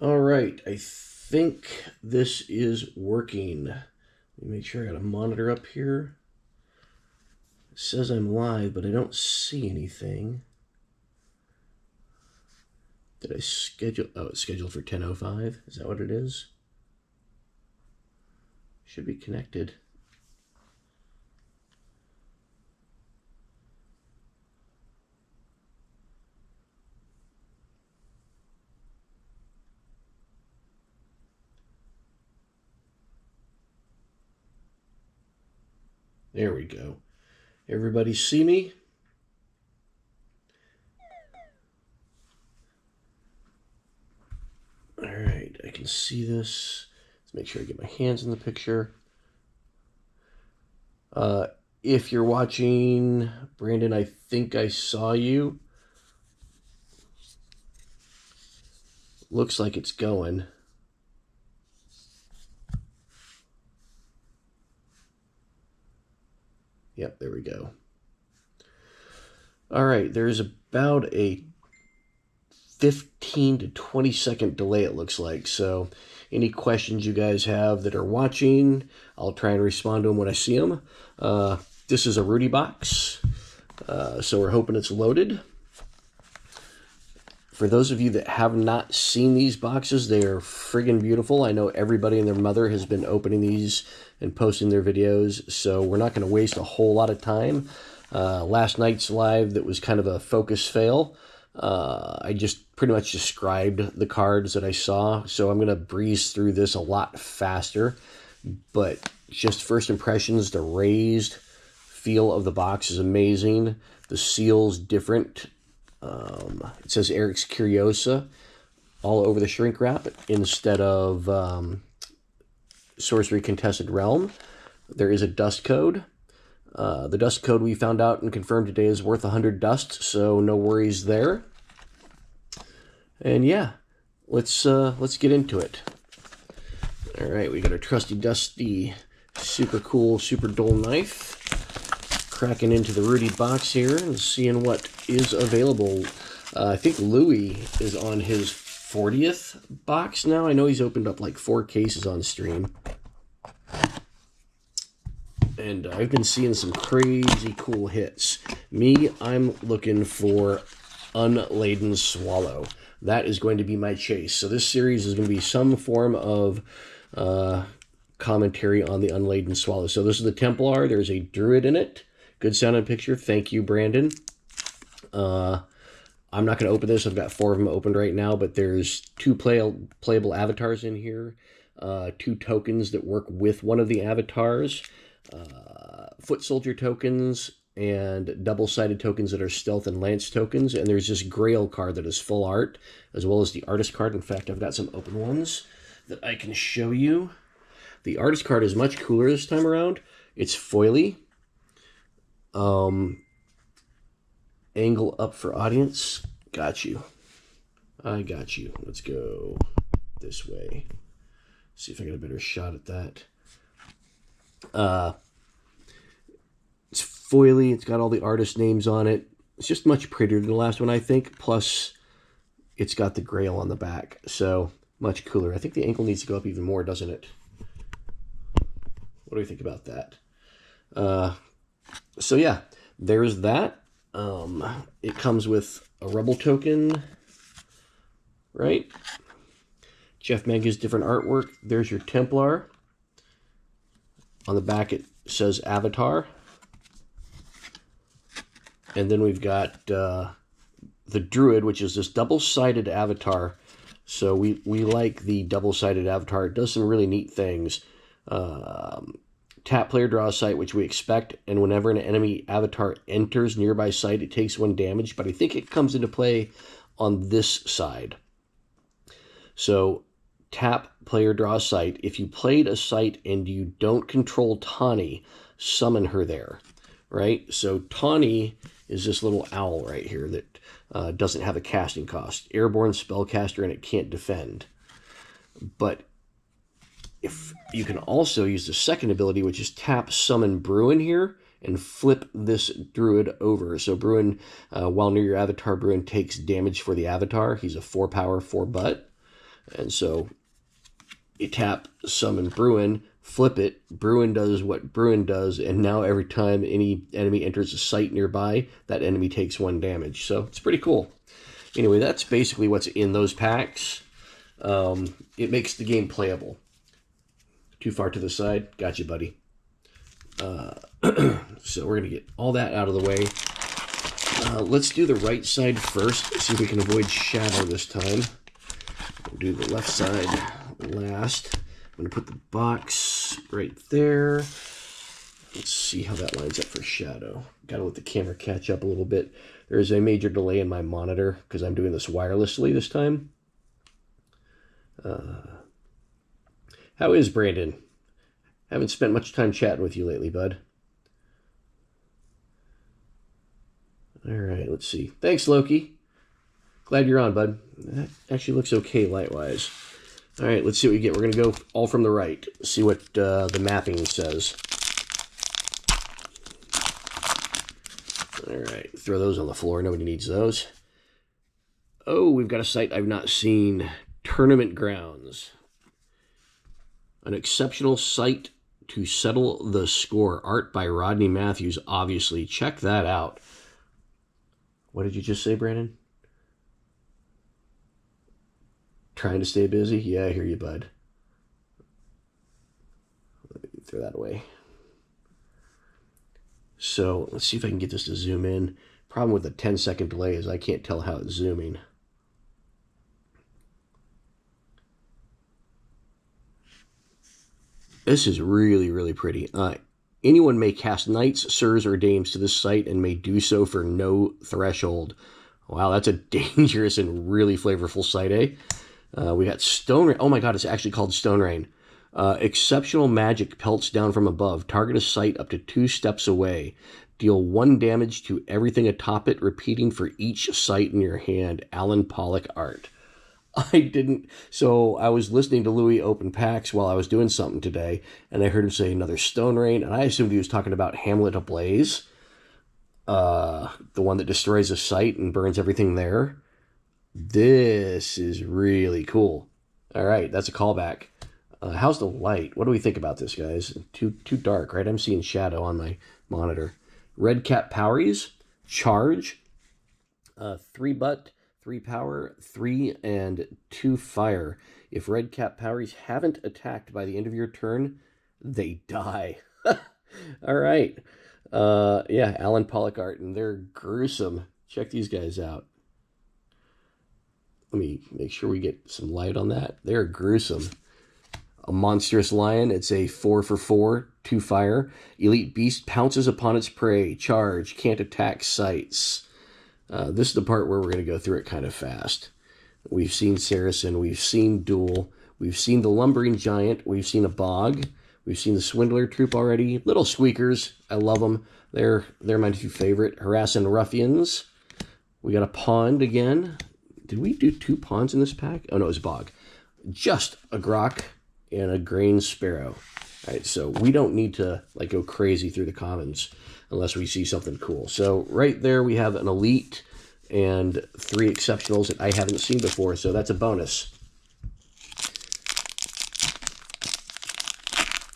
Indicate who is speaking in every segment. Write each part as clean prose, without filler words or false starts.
Speaker 1: All right, I think this is working. Let me make sure I got a monitor up here. It says I'm live, but I don't see anything. Did I schedule? Oh, it's scheduled for 10:05. Is that what it is? Should be connected. There we go. Everybody see me? All right, I can see this. Let's make sure I get my hands in the picture. If you're watching, Brandon, I think I saw you. Looks like it's going. Yep, there we go. All right, there's about a 15 to 20 second delay, it looks like. So any questions you guys have that are watching, I'll try and respond to them when I see them. This is a Rudy box, so we're hoping it's loaded. For those of you that have not seen these boxes, they are friggin' beautiful. I know everybody and their mother has been opening these and posting their videos, so we're not going to waste a whole lot of time. Last night's live, that was kind of a focus fail. I just pretty much described the cards that I saw, so I'm going to breeze through this a lot faster. But just first impressions, the raised feel of the box is amazing. The seal's different. It says Eric's Curiosa all over the shrink wrap instead of Sorcery Contested Realm. There is a dust code. The dust code we found out and confirmed today is worth 100 dust, so no worries there. And yeah, let's get into it. All right, we got our trusty dusty, super cool, super dull knife. Cracking into the Rudy box here and seeing what is available. I think Louis is on his 40th box now. I know he's opened up like 4 cases on stream. And I've been seeing some crazy cool hits. Me, I'm looking for Unladen Swallow. That is going to be my chase. So this series is going to be some form of commentary on the Unladen Swallow. So this is the Templar. There's a Druid in it. Good sounding picture. Thank you, Brandon. I'm not going to open this. I've got 4 of them opened right now, but there's 2 playable avatars in here. 2 tokens that work with one of the avatars. Foot soldier tokens and double-sided tokens that are stealth and lance tokens. And there's this Grail card that is full art, as well as the artist card. In fact, I've got some open ones that I can show you. The artist card is much cooler this time around. It's foily. Angle up for audience. Got you. I got you. Let's go this way. See if I get a better shot at that. It's foily. It's got all the artist names on it. It's just much prettier than the last one, I think. Plus, it's got the Grail on the back. So, much cooler. I think the ankle needs to go up even more, doesn't it? What do we think about that? So yeah, there's that. It comes with a Rebel token, right? Jeff Manga's different artwork. There's your Templar. On the back it says Avatar. And then we've got the Druid, which is this double-sided avatar. So we like the double-sided avatar. It does some really neat things. Tap player draw a sight, which we expect, and whenever an enemy avatar enters nearby sight, it takes 1 damage, but I think it comes into play on this side. So, tap player draw a sight. If you played a sight and you don't control Tawny, summon her there, right? So, Tawny is this little owl right here that doesn't have a casting cost. Airborne spellcaster, and it can't defend. But if you can also use the second ability, which is tap summon Bruin here, and flip this druid over. So Bruin, while near your avatar, Bruin takes damage for the avatar. He's a 4 power, 4 butt. And so you tap, summon Bruin, flip it, Bruin does what Bruin does, and now every time any enemy enters a site nearby, that enemy takes 1 damage. So it's pretty cool. Anyway, that's basically what's in those packs. It makes the game playable. Too far to the side? Gotcha, buddy. So we're going to get all that out of the way. Let's do the right side first. See if we can avoid shadow this time. We'll do the left side last. I'm going to put the box right there. Let's see how that lines up for shadow. Got to let the camera catch up a little bit. There's a major delay in my monitor because I'm doing this wirelessly this time. How is Brandon? Haven't spent much time chatting with you lately, bud. All right, let's see. Thanks, Loki. Glad you're on, bud. That actually looks okay light-wise. All right, let's see what we get. We're going to go all from the right. See what the mapping says. All right, throw those on the floor. Nobody needs those. Oh, we've got a site I've not seen. Tournament Grounds. An exceptional site to settle the score. Art by Rodney Matthews, obviously. Check that out. What did you just say, Brandon? Trying to stay busy? Yeah, I hear you, bud. Let me throw that away. So, let's see if I can get this to zoom in. Problem with the 10-second delay is I can't tell how it's zooming. This is really, really pretty. Anyone may cast knights, sirs, or dames to this site and may do so for no threshold. Wow, that's a dangerous and really flavorful site, eh? We got Stone Rain. Oh my god, it's actually called Stone Rain. Exceptional magic pelts down from above. Target a site up to 2 steps away. Deal 1 damage to everything atop it, repeating for each site in your hand. Alan Pollock art. So I was listening to Louis open packs while I was doing something today, and I heard him say another Stone Rain, and I assumed he was talking about Hamlet Ablaze, the one that destroys a site and burns everything there. This is really cool. All right, that's a callback. How's the light? What do we think about this, guys? Too dark, right? I'm seeing shadow on my monitor. Red Cap Poweries, Charge, 3 butt, 3 power, 3 and 2 fire. If Red Cap Poweries haven't attacked by the end of your turn, they die. All right. Yeah, Alan Pollock art, and they're gruesome. Check these guys out. Let me make sure we get some light on that. They're gruesome. A monstrous lion. It's a 4 for 4, 2 fire. Elite beast pounces upon its prey. Charge. Can't attack sites. This is the part where we're going to go through it kind of fast. We've seen Saracen. We've seen Duel. We've seen the Lumbering Giant. We've seen a Bog. We've seen the Swindler Troop already. Little Squeakers. I love them. They're my 2 favorite. Harassing Ruffians. We got a Pond again. Did we do 2 Ponds in this pack? Oh, no, it was Bog. Just a Grok and a Grain Sparrow. All right, so we don't need to go crazy through the commons unless we see something cool. So right there we have an Elite and 3 Exceptionals that I haven't seen before, so that's a bonus.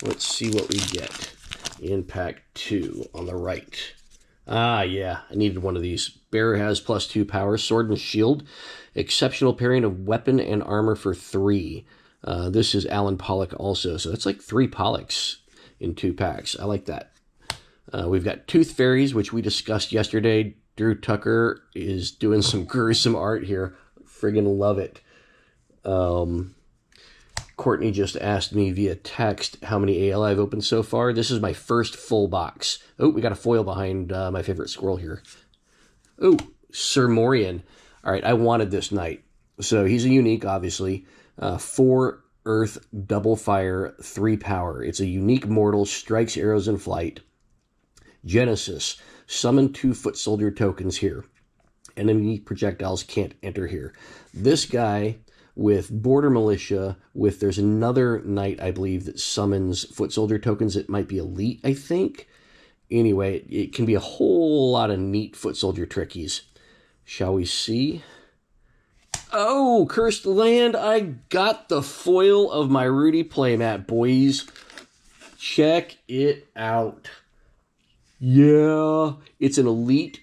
Speaker 1: Let's see what we get in pack 2 on the right. Ah, yeah, I needed one of these. Bearer has +2 power, sword and shield. Exceptional pairing of weapon and armor for 3. This is Alan Pollock also, so that's like 3 Pollocks in 2 packs. I like that. We've got Tooth Fairies, which we discussed yesterday. Drew Tucker is doing some gruesome art here. Friggin' love it. Courtney just asked me via text how many AL I've opened so far. This is my first full box. Oh, we got a foil behind my favorite squirrel here. Oh, Sir Morian. All right, I wanted this knight. So he's a unique, obviously. 4 earth, double fire, 3 power. It's a unique mortal, strikes arrows in flight. Genesis. Summon 2 foot soldier tokens here. Enemy projectiles can't enter here. This guy with Border Militia, there's another knight, I believe, that summons foot soldier tokens. It might be Elite, I think. Anyway, it can be a whole lot of neat foot soldier trickies. Shall we see? Oh, Cursed Land. I got the foil of my Rudy playmat, boys. Check it out. Yeah, it's an elite.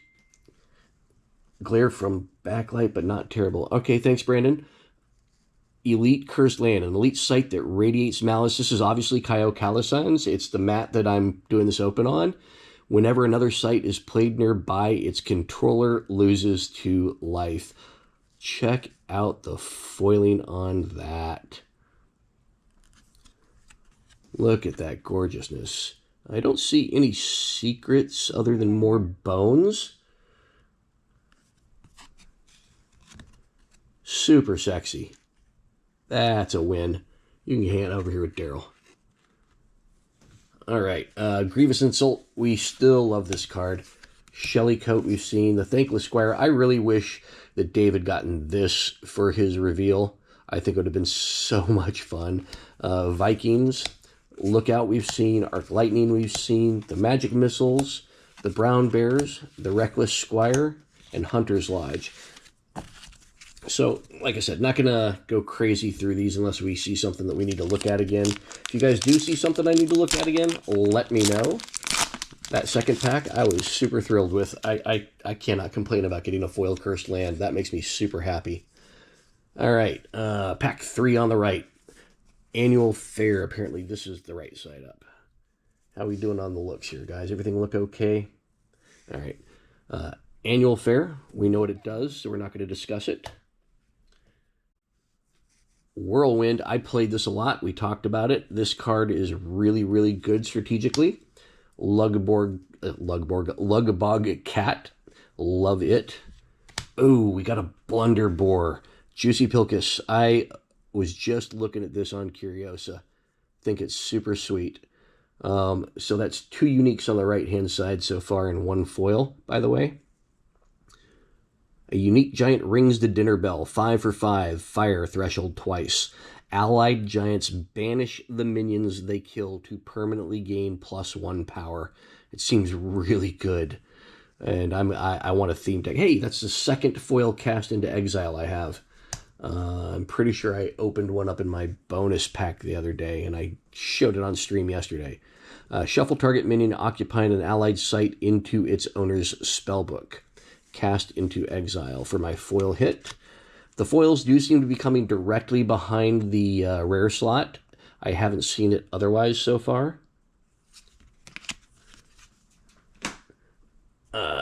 Speaker 1: Glare from backlight, but not terrible. Okay, thanks, Brandon. Elite Cursed Land, an elite sight that radiates malice. This is obviously Kaio Calison's. It's the mat that I'm doing this open on. Whenever another sight is played nearby, its controller loses 2 life. Check out the foiling on that. Look at that gorgeousness. I don't see any secrets other than more bones. Super sexy. That's a win. You can hang it over here with Daryl. All right, Grievous Insult. We still love this card. Shelly Coat we've seen. The Thankless Squire. I really wish that Dave had gotten this for his reveal. I think it would have been so much fun. Vikings. Lookout we've seen. Arc Lightning we've seen. The Magic Missiles. The Brown Bears. The Reckless Squire. And Hunter's Lodge. So, like I said, not going to go crazy through these unless we see something that we need to look at again. If you guys do see something I need to look at again, let me know. That second pack, I was super thrilled with. I cannot complain about getting a foil Cursed Land. That makes me super happy. All right, pack 3 on the right. Annual Fair. Apparently, this is the right side up. How are we doing on the looks here, guys? Everything look okay? All right. Annual Fair. We know what it does, so we're not going to discuss it. Whirlwind, I played this a lot. We talked about it. This card is really, really good strategically. Lugbog Cat. Love it. Oh, we got a Blunder Boar. Juicy Pilkus. I was just looking at this on Curiosa. Think it's super sweet. So that's 2 uniques on the right-hand side so far and 1 foil, by the way. A unique giant rings the dinner bell. 5 for 5. Fire threshold twice. Allied giants banish the minions they kill to permanently gain +1 power. It seems really good. And I want a theme deck. Hey, that's the second foil cast into exile I have. I'm pretty sure I opened one up in my bonus pack the other day, and I showed it on stream yesterday. Shuffle target minion occupying an allied site into its owner's spellbook. Cast into exile for my foil hit. The foils do seem to be coming directly behind the rare slot. I haven't seen it otherwise so far.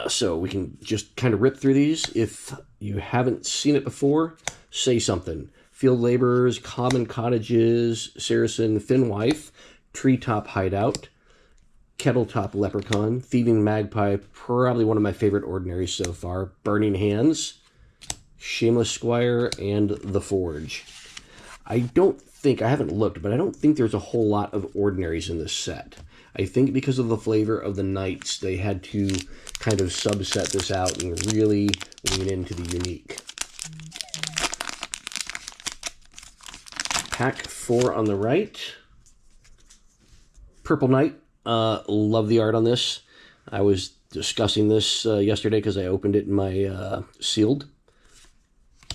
Speaker 1: So we can just kind of rip through these. If you haven't seen it before, say something. Field Laborers, Common Cottages, Saracen Finwife, Treetop Hideout, Kettletop Leprechaun, Thieving Magpie, probably one of my favorite ordinaries so far, Burning Hands, Shameless Squire, and The Forge. I haven't looked, but I don't think there's a whole lot of ordinaries in this set. I think because of the flavor of the Knights, they had to kind of subset this out and really lean into the unique. Pack 4 on the right. Purple Knight. Love the art on this. I was discussing this yesterday because I opened it in my sealed.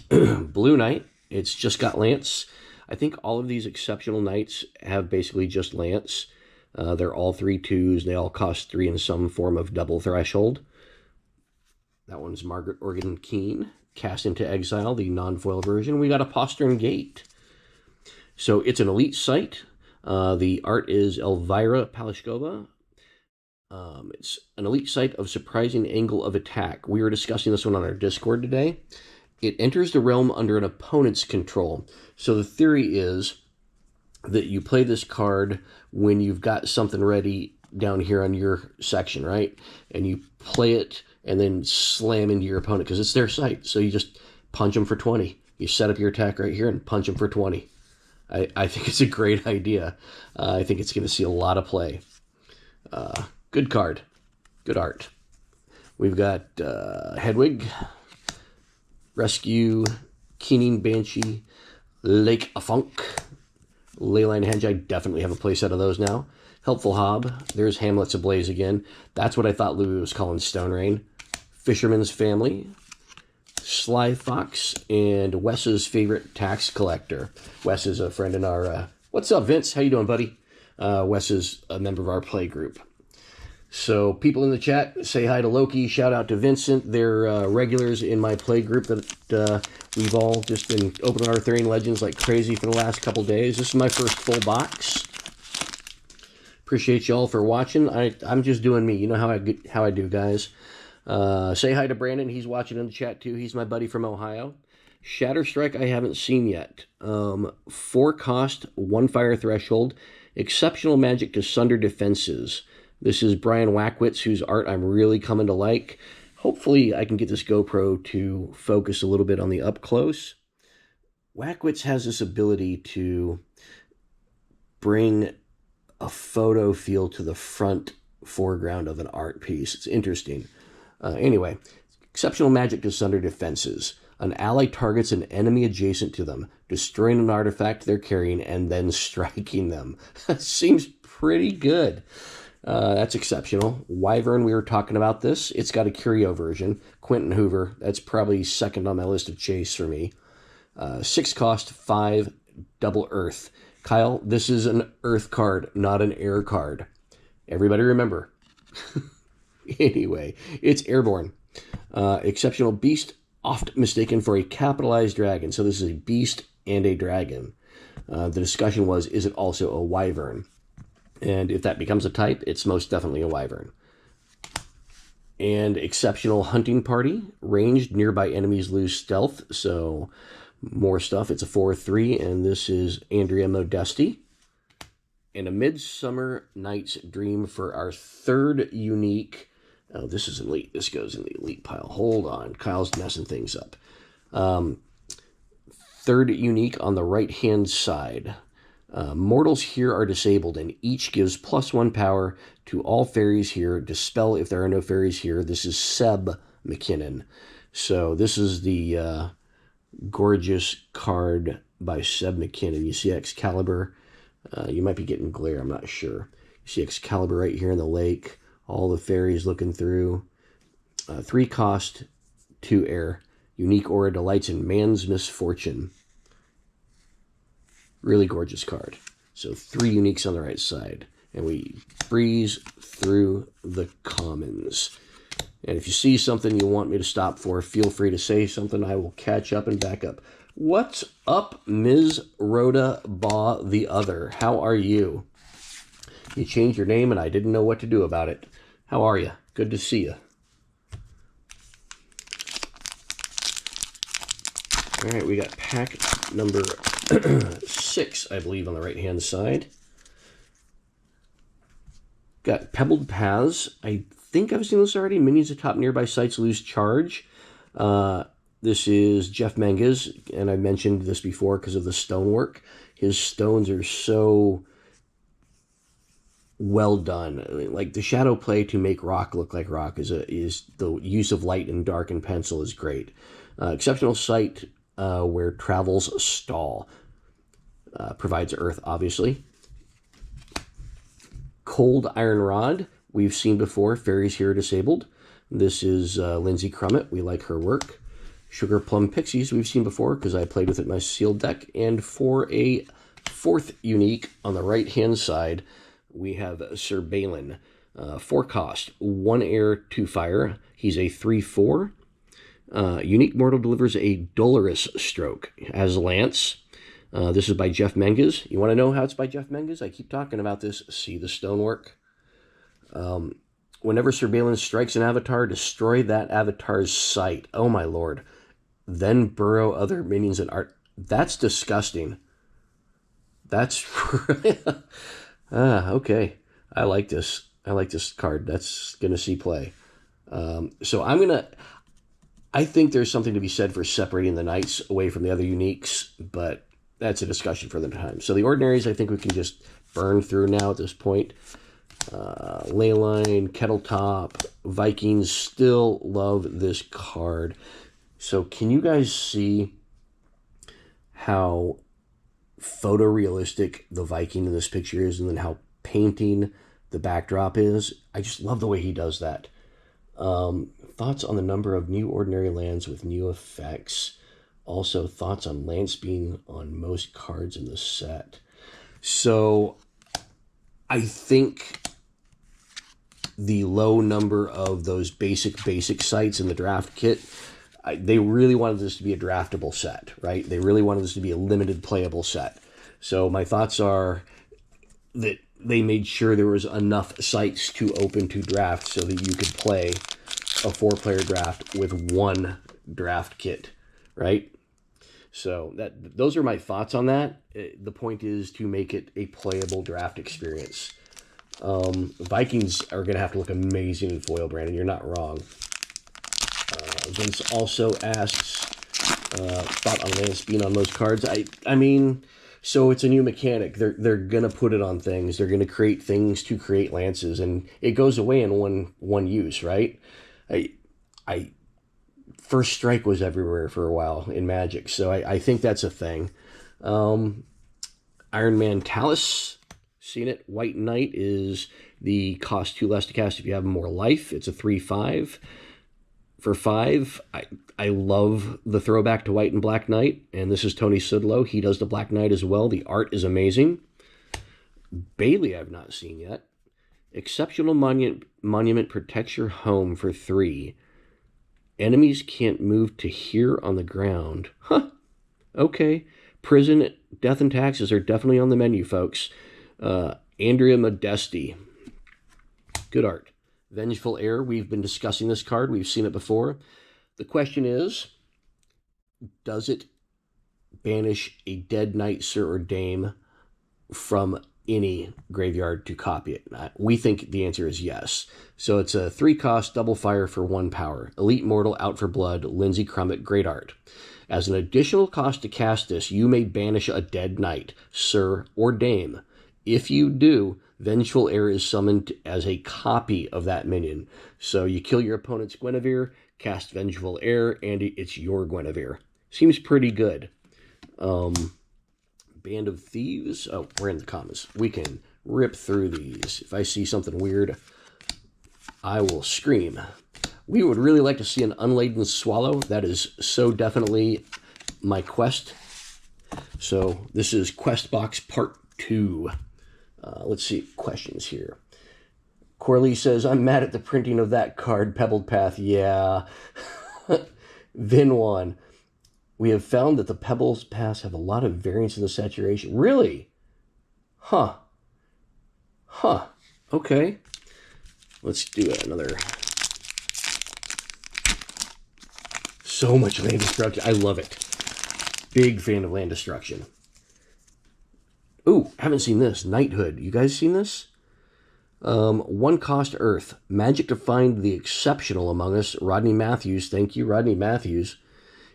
Speaker 1: Blue Knight. It's just got Lance. I think all of these exceptional Knights have basically just Lance. They're all 3/2s. They all cost 3 in some form of double threshold. That one's Margaret Organ Keene. Cast into exile, the non-foil version. We got a Postern Gate. So it's an elite site. The art is Elvira Palashkova. It's an elite site of surprising angle of attack. We were discussing this one on our Discord today. It enters the realm under an opponent's control. So the theory is that you play this card when you've got something ready down here on your section, right? And you play it and then slam into your opponent because it's their site. So you just punch them for 20. You set up your attack right here and punch them for 20. I think it's a great idea. I think it's going to see a lot of play. Good card. Good art. We've got Hedwig, Rescue, Keening Banshee, Lake Afunk, Leyline Henge. I definitely have a playset of those now. Helpful Hob. There's Hamlet's Ablaze again. That's what I thought Louis was calling Stone Rain. Fisherman's Family. Sly Fox, and Wes's favorite tax collector. Wes is a friend in our... what's up, Vince? How you doing, buddy? Wes is a member of our play group. So people in the chat, say hi to Loki. Shout out to Vincent. They're regulars in my play group that we've all just been opening Arrrthuuuuurrrrian Legends like crazy for the last couple days. This is my first full box. Appreciate y'all for watching. I'm just doing me. You know how I do, guys. Say hi to Brandon. He's watching in the chat too. He's my buddy from Ohio. Shatterstrike I haven't seen yet. 4 cost, 1 fire threshold. Exceptional magic to sunder defenses. This is Brian Wackwitz, whose art I'm really coming to like. Hopefully I can get this GoPro to focus a little bit on the up close. Wackwitz has this ability to bring a photo feel to the front foreground of an art piece. It's interesting. Anyway, exceptional magic to sunder defenses. An ally targets an enemy adjacent to them, destroying an artifact they're carrying and then striking them. Seems pretty good. That's exceptional. Wyvern, we were talking about this. It's got a curio version. Quentin Hoover, that's probably second on my list of chase for me. 6 cost, 5, double earth. Kyle, this is an earth card, not an air card. Everybody remember. Anyway, it's airborne. Exceptional beast, oft mistaken for a capitalized dragon. So this is a beast and a dragon. The discussion was, is it also a wyvern? And if that becomes a type, it's most definitely a wyvern. And exceptional hunting party. Ranged, nearby enemies lose stealth. So more stuff. It's a 4/3, and this is Andrea Modesti. And a Midsummer Night's Dream for our 3rd unique... Oh, this is elite. This goes in the elite pile. Hold on. Kyle's messing things up. 3rd unique on the right-hand side. Mortals here are disabled, and each gives +1 power to all fairies here. Dispel if there are no fairies here. This is Seb McKinnon. So this is the gorgeous card by Seb McKinnon. You see Excalibur. You might be getting glare. I'm not sure. You see Excalibur right here in the lake. All the fairies looking through. 3 cost, 2 air. Unique aura delights in man's misfortune. Really gorgeous card. So 3 uniques on the right side. And we breeze through the commons. And if you see something you want me to stop for, feel free to say something. I will catch up and back up. What's up, Ms. Rhoda Baugh the Other? How are you? You changed your name and I didn't know what to do about it. How are you? Good to see you. All right, we got pack number 6, I believe, on the right-hand side. Got Pebbled Paths. I think I've seen this already. Minions atop nearby sites lose charge. This is Jeff Menges, and I mentioned this before because of the stonework. His stones are so well done. I mean, like the shadow play to make rock look like rock is the use of light and dark and pencil is great. Exceptional sight where travels stall. Provides earth, obviously. Cold Iron Rod, we've seen before. Fairies here are disabled. This is Lindsay Crummett. We like her work. Sugar Plum Pixies, we've seen before because I played with it in my sealed deck. And for a 4th unique on the right-hand side, we have Sir Balin. 4 cost, 1 air, 2 fire. He's a 3/4. Unique Mortal delivers a Dolorous Stroke as Lance. This is by Jeff Menges. You want to know how it's by Jeff Menges? I keep talking about this. See the stonework. Whenever Sir Balin strikes an avatar, destroy that avatar's sight. Oh my lord. Then burrow other minions and art. That's disgusting. That's... okay. I like this. I like this card. That's going to see play. So I think there's something to be said for separating the knights away from the other uniques, but that's a discussion for the time. So the ordinaries, I think we can just burn through now at this point. Leyline, Kettletop, Vikings, still love this card. So can you guys see how photorealistic the Viking in this picture is, and then how painting the backdrop is. I just love the way he does that. Thoughts on the number of new ordinary lands with new effects. Also, thoughts on land speed on most cards in the set. So, I think the low number of those basic sites in the draft kit, they really wanted this to be a draftable set, right? They really wanted this to be a limited playable set. So my thoughts are that they made sure there was enough sites to open to draft so that you could play a 4-player draft with one draft kit, right? So those are my thoughts on that. The point is to make it a playable draft experience. Vikings are going to have to look amazing in foil, Brandon. You're not wrong. Vince also asks, thought on land speed on most cards. I mean, so it's a new mechanic. They're going to put it on things. They're going to create things to create lances, and it goes away in one use, right? First Strike was everywhere for a while in Magic, so I think that's a thing. Iron Man Talus, seen it. White Knight is the cost 2 less to cast if you have more life. It's a 3/5. For 5, I love the throwback to White and Black Knight, and this is Tony Sudlow. He does the Black Knight as well. The art is amazing. Bailey I've not seen yet. Exceptional Monument protects your home for 3. Enemies can't move to here on the ground. Huh. Okay. Prison, Death, and Taxes are definitely on the menu, folks. Andrea Modesti. Good art. Vengeful Heir. We've been discussing this card. We've seen it before. The question is, does it banish a dead knight, sir, or dame from any graveyard to copy it? We think the answer is yes. So it's a 3-cost double fire for 1 power. Elite Mortal, Out for Blood, Lindsay Crummett, great art. As an additional cost to cast this, you may banish a dead knight, sir, or dame. If you do, Vengeful Heir is summoned as a copy of that minion. So you kill your opponent's Guinevere, cast Vengeful Heir, and it's your Guinevere. Seems pretty good. Band of Thieves. Oh, we're in the comments. We can rip through these. If I see something weird, I will scream. We would really like to see an Unladen Swallow. That is so definitely my quest. So this is Quest Box Part 2. Let's see questions here. Corley says, I'm mad at the printing of that card, Pebbled Path. Yeah. Vinwan. We have found that the Pebbles Paths have a lot of variance in the saturation. Really? Huh. Okay. Let's do another. So much land destruction. I love it. Big fan of land destruction. Ooh, haven't seen this. Knighthood. You guys seen this? 1 cost Earth. Magic to find the exceptional among us. Rodney Matthews. Thank you, Rodney Matthews.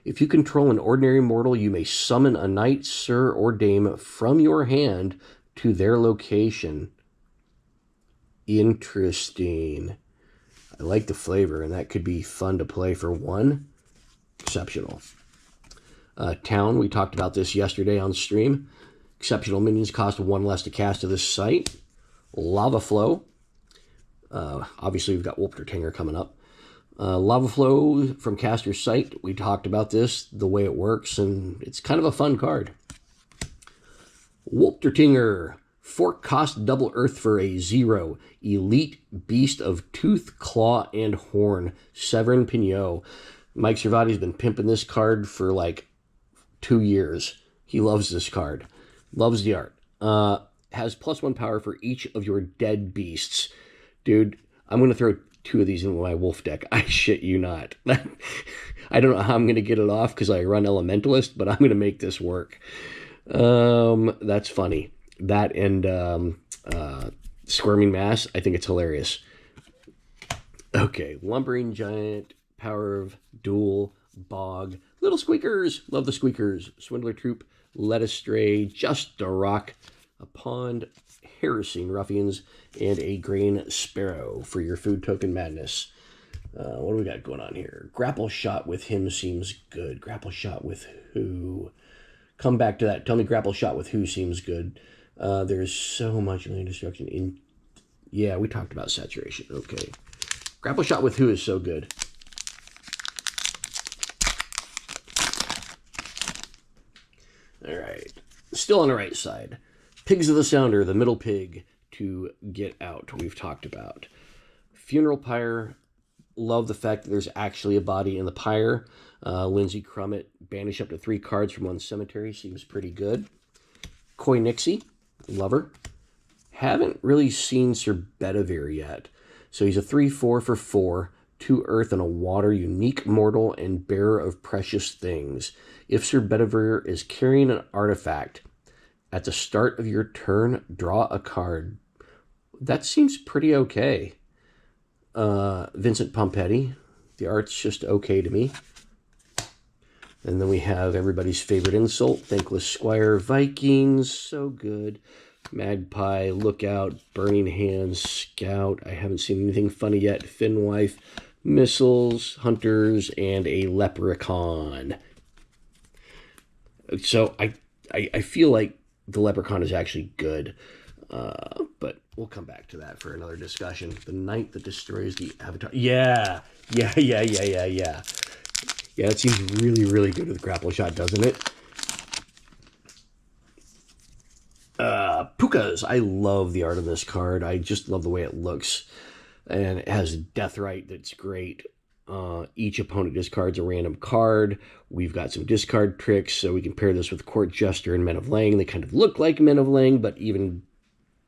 Speaker 1: If you control an ordinary mortal, you may summon a knight, sir, or dame from your hand to their location. Interesting. I like the flavor, and that could be fun to play for 1. Exceptional. Town, we talked about this yesterday on stream. Exceptional minions cost 1 less to cast to this site. Lava Flow. Obviously, we've got Wolpertinger coming up. Lava Flow from Caster's site. We talked about this, the way it works, and it's kind of a fun card. Wolpertinger. 4 cost double Earth for a 0. Elite Beast of Tooth, Claw, and Horn. Severin Pignot. Mike Servati's been pimping this card for like 2 years. He loves this card. Loves the art. Has +1 power for each of your dead beasts. Dude, I'm going to throw 2 of these in my wolf deck. I shit you not. I don't know how I'm going to get it off because I run Elementalist, but I'm going to make this work. That's funny. That and Squirming Mass, I think it's hilarious. Okay, Lumbering Giant, Power of Duel, Bog, Little Squeakers, love the Squeakers, Swindler Troop, Led Astray, Just a Rock, a Pond, Harassing Ruffians, and a Grain Sparrow for your food token madness. What do we got going on here? Grapple Shot with him seems good. Grapple Shot with who? Come back to that. Tell me Grapple Shot with who seems good. There's so much land destruction in... Yeah, we talked about saturation. Okay. Grapple Shot with Who is so good. All right. Still on the right side. Pigs of the Sounder, the middle pig to get out, we've talked about. Funeral Pyre, love the fact that there's actually a body in the pyre. Lindsay Crummett, banish up to 3 cards from one cemetery, seems pretty good. Koi Nixie, love her. Haven't really seen Sir Bedivere yet. So he's a 3/4 for 4, 2 earth and a water, unique mortal and bearer of precious things. If Sir Bedivere is carrying an artifact, at the start of your turn, draw a card. That seems pretty okay. Vincent Pompetti. The art's just okay to me. And then we have everybody's favorite insult, Thankless Squire, Vikings, so good. Magpie, Lookout, Burning Hands, Scout. I haven't seen anything funny yet. Finwife, Missiles, Hunters, and a Leprechaun. So I feel like the Leprechaun is actually good. But we'll come back to that for another discussion. The Knight that destroys the Avatar. Yeah, that seems really, really good with Grapple Shot, doesn't it? Pukas. I love the art of this card. I just love the way it looks. And it has Deathrite that's great. Each opponent discards a random card. We've got some discard tricks, so we can pair this with Court Jester and Men of Lang. They kind of look like Men of Lang, but even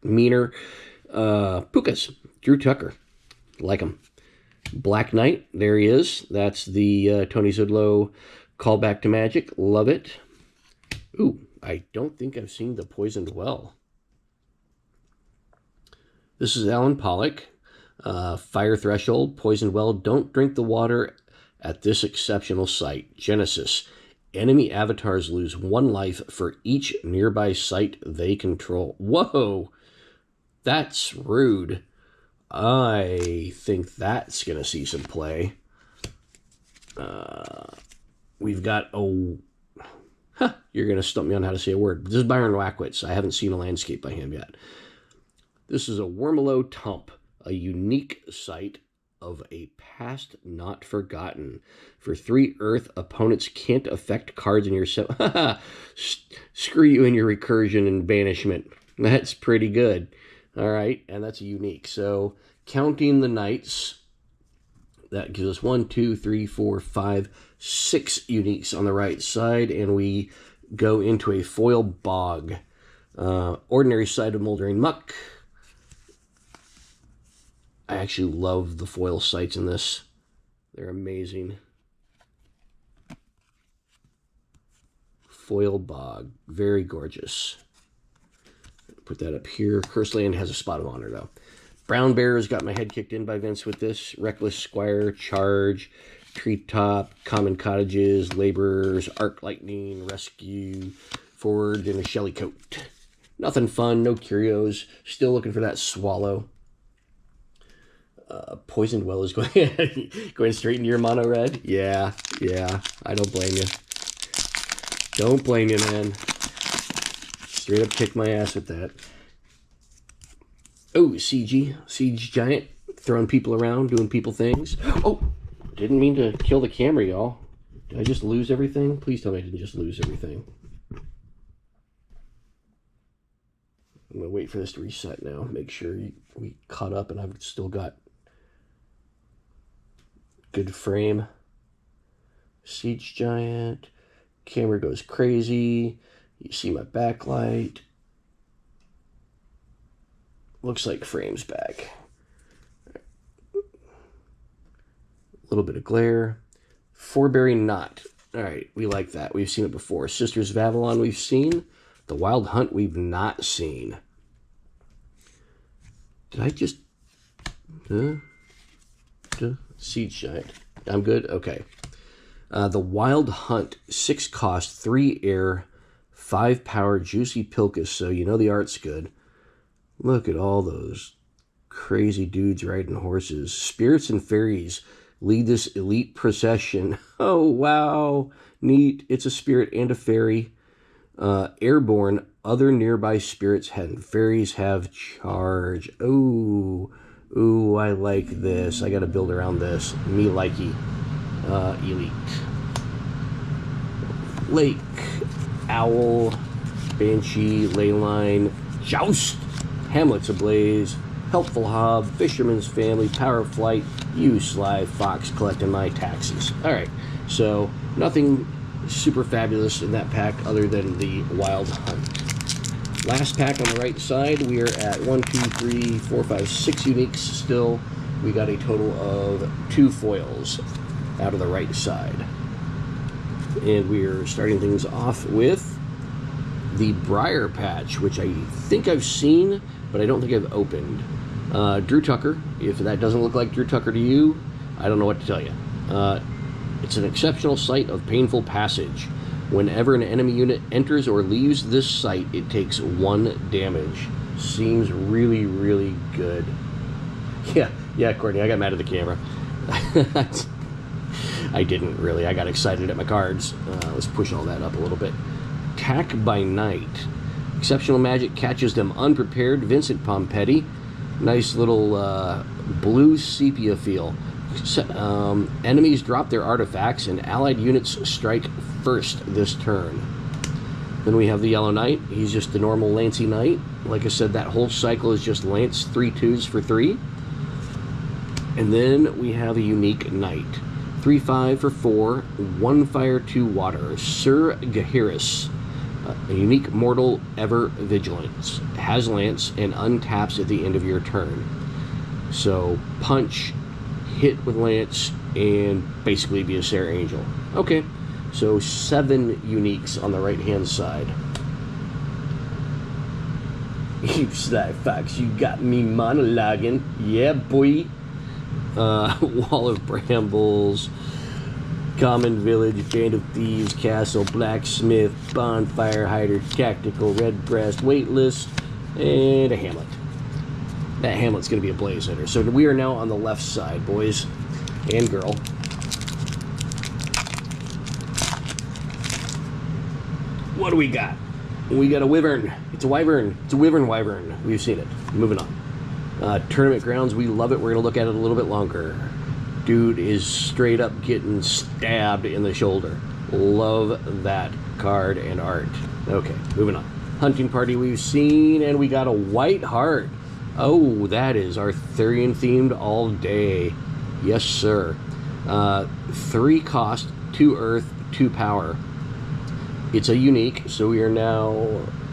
Speaker 1: meaner. Pukas. Drew Tucker. Like him. Black Knight. There he is. That's the Tony Zudlow callback to Magic. Love it. Ooh, I don't think I've seen the Poisoned Well. This is Alan Pollock. Fire Threshold, Poisoned Well. Don't drink the water at this exceptional site. Genesis. Enemy avatars lose 1 life for each nearby site they control. Whoa! That's rude. I think that's going to see some play. We've got a... you're going to stump me on how to say a word. This is Byron Wackwitz. I haven't seen a landscape by him yet. This is a Wormelo Tump, a unique site of a past not forgotten. For 3 earth, opponents can't affect cards in your set. Screw you and your recursion and banishment. That's pretty good. All right, and that's a unique. So counting the knights, that gives us 1, 2, 3, 4, 5, 6 uniques on the right side, and we go into a foil bog. Ordinary Side of Moldering Muck. I actually love the foil sites in this. They're amazing. Foil bog. Very gorgeous. Put that up here. Cursed Land has a spot of honor, though. Brown Bears got my head kicked in by Vince with this. Reckless Squire, Charge, Treetop, Common Cottages, Laborers, Arc Lightning, Rescue, Forward, and a Shelly Coat. Nothing fun, no curios. Still looking for that Swallow. Poisoned Well is going straight into your mono red. Yeah, I don't blame you. Don't blame you, man. Straight up kick my ass with that. Oh, Siege Giant, throwing people around, doing people things. Oh, didn't mean to kill the camera, y'all. Did I just lose everything? Please tell me I didn't just lose everything. I'm going to wait for this to reset now. Make sure we caught up and I've still got good frame. Siege Giant. Camera goes crazy. You see my backlight. Looks like frame's back. A little bit of glare. Forebearing Knot. All right, we like that. We've seen it before. Sisters of Avalon we've seen. The Wild Hunt we've not seen. Did I just... Siege Giant. I'm good? Okay. The Wild Hunt. 6 cost, 3 air, 5 power, Juicy Pilkus. So you know the art's good. Look at all those crazy dudes riding horses. Spirits and fairies lead this elite procession. Oh, wow. Neat. It's a spirit and a fairy. Airborne, other nearby spirits and fairies have charge. Ooh, I like this. I got to build around this. Me likey. Elite. Lake, Owl, Banshee, Leyline, Joust, Hamlet's Ablaze, Helpful Hob, Fisherman's Family, Power of Flight, you Sly Fox collecting my taxes. Alright, so nothing super fabulous in that pack other than the Wild Hunt. Last pack on the right side, we are at 1, 2, 3, 4, 5, 6 uniques still. We got a total of 2 foils out of the right side. And we're starting things off with the Briar Patch, which I think I've seen, but I don't think I've opened. Drew Tucker, if that doesn't look like Drew Tucker to you, I don't know what to tell you. It's an exceptional site of painful passage. Whenever an enemy unit enters or leaves this site, it takes 1 damage. Seems really, really good. Yeah, Courtney, I got mad at the camera. I didn't really. I got excited at my cards. Let's push all that up a little bit. Tack by Night. Exceptional magic catches them unprepared. Vincent Pompetti. Nice little blue sepia feel. Enemies drop their artifacts and allied units strike first this turn. Then we have the Yellow Knight. He's just the normal Lancy Knight. Like I said, that whole cycle is just Lance 3 2s for 3. And then we have a unique Knight. 3/5 for 4, 1 fire, 2 water. Sir Gaheris, a unique mortal, ever vigilance, has lance and untaps at the end of your turn. So punch, hit with lance, and basically be a Sarah Angel. Okay, so 7 uniques on the right hand side. You Sly Fox, you got me monologuing. Yeah, boy. Wall of Brambles, Common Village, Band of Thieves, Castle, Blacksmith, Bonfire Hider, Tactical, Redbreast, Weightless, and a Hamlet. That Hamlet's going to be a blaze hitter. So we are now on the left side, boys and girl. What do we got? We got a Wyvern. It's a Wyvern. It's a Wyvern. We've seen it. Moving on. Tournament Grounds, we love it. We're going to look at it a little bit longer. Dude is straight up getting stabbed in the shoulder. Love that card and art. Okay, moving on. Hunting Party we've seen, and we got a White Heart. Oh, that is Arthurian themed all day. Yes, sir. 3 cost, 2 earth, 2 power. It's a unique, so we are now,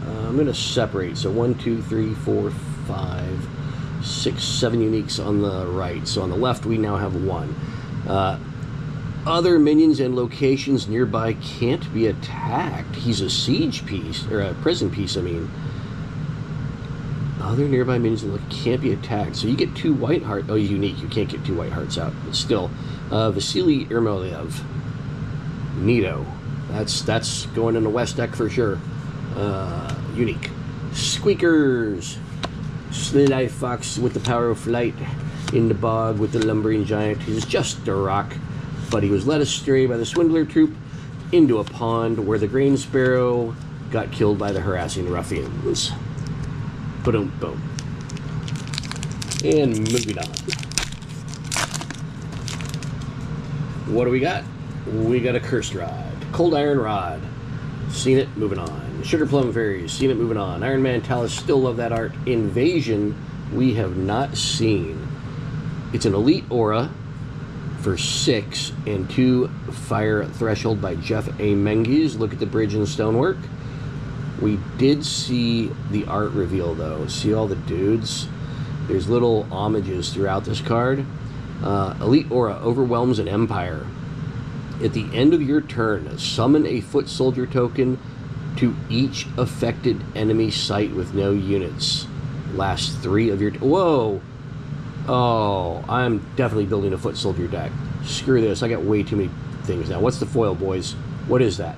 Speaker 1: I'm going to separate. So 1, 2, 3, 4, 5, 6, 7 uniques on the right. So on the left, we now have 1. Other minions and locations nearby can't be attacked. He's a siege piece, or a prison piece, I mean. Other nearby minions can't be attacked. So you get 2 White Hearts. Oh, unique. You can't get 2 White Hearts out. But still. Vasily Ermoliev. Neato. That's going in the West deck for sure. Unique. Squeakers. Sly Fox with the power of flight. In the bog with the lumbering giant. He's just a rock. But he was led astray by the swindler troop into a pond where the grain sparrow got killed by the harassing ruffians. Boom, boom. And moving on. What do we got? We got a Cursed Rod. Cold Iron Rod. Seen it, moving on. Sugar Plum Fairies. Seen it, moving on. Iron Man Talus, still love that art. Invasion, we have not seen. It's an elite aura for 6 and 2 Fire Threshold by Jeff A. Menges. Look at the bridge and stonework. We did see the art reveal though. See all the dudes? There's little homages throughout this card. Elite Aura overwhelms an empire. At the end of your turn, summon a foot soldier token to each affected enemy site with no units. Last 3 of your... Whoa! Oh, I'm definitely building a foot soldier deck. Screw this, I got way too many things now. What's the foil, boys? What is that?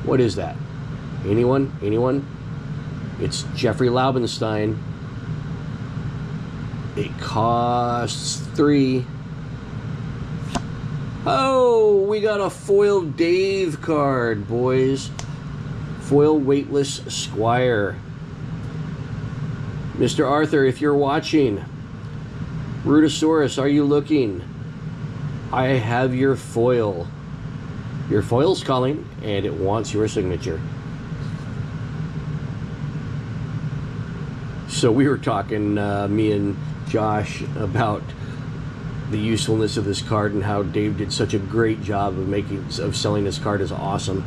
Speaker 1: What is that? Anyone? Anyone? It's Jeffrey Laubenstein. It costs 3. Oh, we got a foiled Dave card, boys. Foil weightless Squire. Mr. Arthur, if you're watching, Rudosaurus, are you looking? I have your foil. Your foil's calling, and it wants your signature. So we were talking, me and Josh, about the usefulness of this card and how Dave did such a great job of selling this card as awesome.